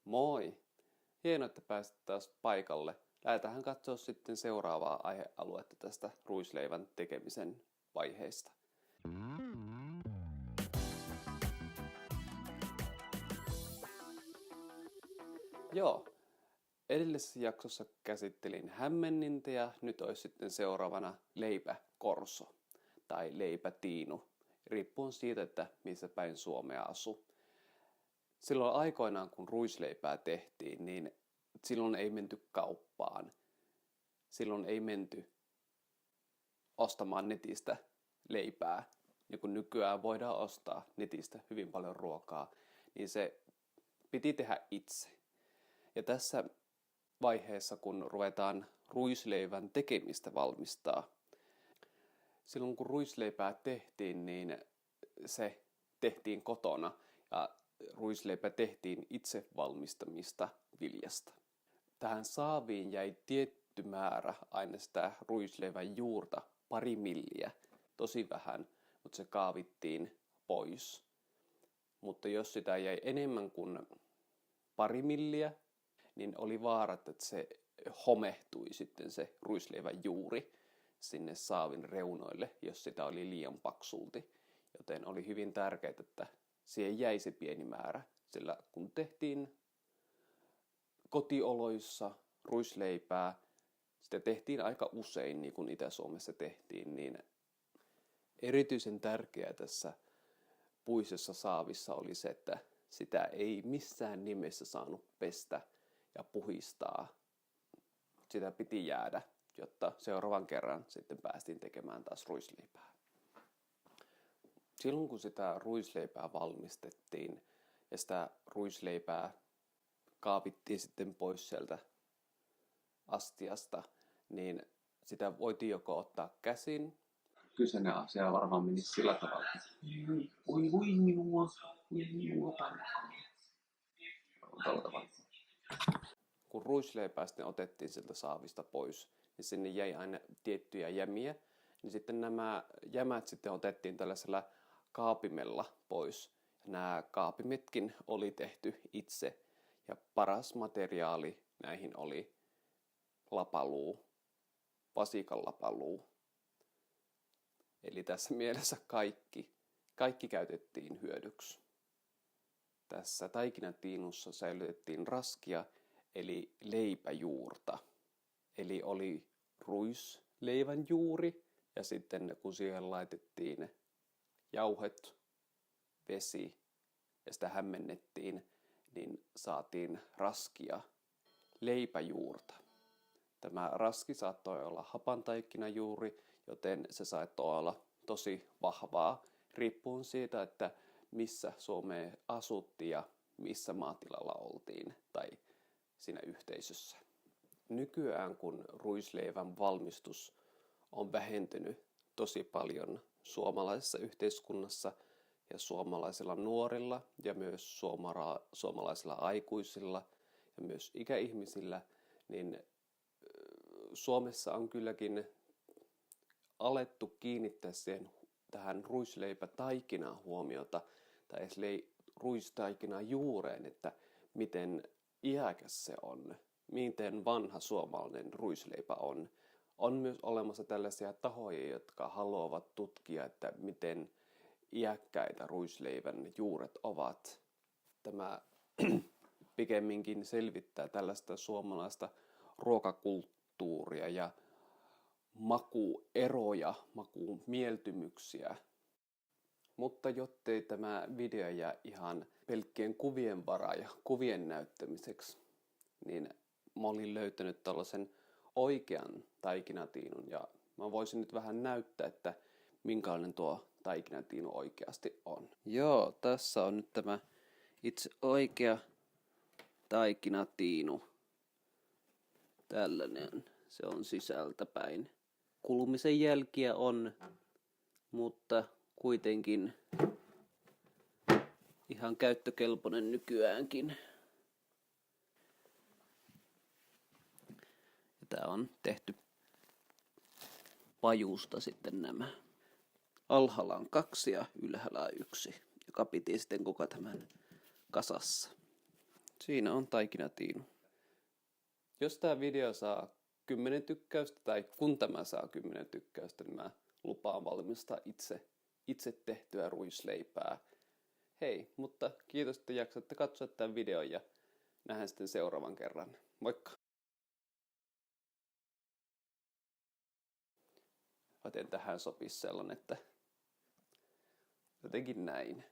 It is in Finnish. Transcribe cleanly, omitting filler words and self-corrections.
Moi! Hienoa, että pääsit taas paikalle. Lähdetään katsoa sitten seuraavaa aihealuetta tästä ruisleivän tekemisen vaiheista. Joo, edellisessä jaksossa käsittelin hämmennintä ja nyt olisi sitten seuraavana leipäkorso tai leipätiinu, riippuen siitä, että missä päin Suomea asuu. Silloin aikoinaan, kun ruisleipää tehtiin, niin silloin ei menty kauppaan. Silloin ei menty ostamaan netistä leipää. Ja kun nykyään voidaan ostaa netistä hyvin paljon ruokaa, niin se piti tehdä itse. Ja tässä vaiheessa, kun ruvetaan ruisleivän tekemistä valmistaa, silloin kun ruisleipää tehtiin, niin se tehtiin kotona ja ruisleipä tehtiin itse valmistamista viljasta. Tähän saaviin jäi tietty määrä aina sitä ruisleivän juurta, 2 milliä, tosi vähän, mutta se kaavittiin pois. Mutta jos sitä jäi enemmän kuin 2 milliä, niin oli vaarat, että se homehtui sitten se ruisleivän juuri sinne saavin reunoille, jos sitä oli liian paksulti. Joten oli hyvin tärkeää, että siihen jäi se pieni määrä, sillä kun tehtiin kotioloissa ruisleipää, sitä tehtiin aika usein, niin kuin Itä-Suomessa tehtiin, niin erityisen tärkeää tässä puisessa saavissa oli se, että sitä ei missään nimessä saanut pestä ja puhistaa. Sitä piti jäädä, jotta seuraavan kerran sitten päästiin tekemään taas ruisleipää. Silloin kun sitä ruisleipää valmistettiin ja sitä ruisleipää kaavittiin sitten pois sieltä astiasta, niin sitä voitiin joko ottaa käsin. Kyseinen asia varmaan menisi sillä tavalla. Voi minua parkaa. Kun ruisleipää sitten otettiin sieltä saavista pois, niin sinne jäi aina tiettyjä jämiä. Niin sitten nämä jämät sitten otettiin tällaisella kaapimella pois. Ja nämä kaapimetkin oli tehty itse. Ja paras materiaali näihin oli lapaluu, vasikan lapaluu. Eli tässä mielessä kaikki käytettiin hyödyksi. Tässä taikinatiinussa säilytettiin raskia, eli leipäjuurta. Eli oli ruisleivän juuri, ja sitten kun siihen laitettiin jauhet, vesi ja sitä hämmennettiin, niin saatiin raskia leipäjuurta. Tämä raski saattoi olla hapantaikinajuuri, joten se saattoi olla tosi vahvaa, riippuen siitä, että missä Suomea asuttiin ja missä maatilalla oltiin tai siinä yhteisössä. Nykyään, kun ruisleivän valmistus on vähentynyt tosi paljon suomalaisessa yhteiskunnassa ja suomalaisilla nuorilla ja myös suomalaisilla aikuisilla ja myös ikäihmisillä, niin Suomessa on kylläkin alettu kiinnittää tähän ruisleipätaikinaan huomiota tai edes ruistaikinan juureen, että miten iäkäs se on, miten vanha suomalainen ruisleipä on. On myös olemassa tällaisia tahoja, jotka haluavat tutkia, että miten iäkkäitä ruisleivän juuret ovat. Tämä pikemminkin selvittää tällaista suomalaista ruokakulttuuria ja makueroja, makumieltymyksiä. Mutta jottei tämä video jää ihan pelkkien kuvien varaan ja kuvien näyttämiseksi, niin mä olin löytänyt tällaisen oikean taikinatiinun ja mä voisin nyt vähän näyttää, että minkälainen tuo taikinatiinu oikeasti on. Joo, tässä on nyt tämä itse oikea taikinatiinu. Tällainen se on sisältäpäin. Kulumisen jälkiä on, mutta kuitenkin ihan käyttökelpoinen nykyäänkin. Ja tää on tehty pajusta sitten nämä. Alhaalla on 2 ja ylhäällä on 1, joka piti sitten koko tämän kasassa. Siinä on taikinatiinu. Jos tämä video saa 10 tykkäystä, tai kun tämä saa 10 tykkäystä, niin mä lupaan valmistaa itse tehtyä ruisleipää. Hei, mutta kiitos, että jaksatte katsoa tämän videon ja nähdään sitten seuraavan kerran. Moikka! Joten tähän sopisi sellainen, että jotenkin näin.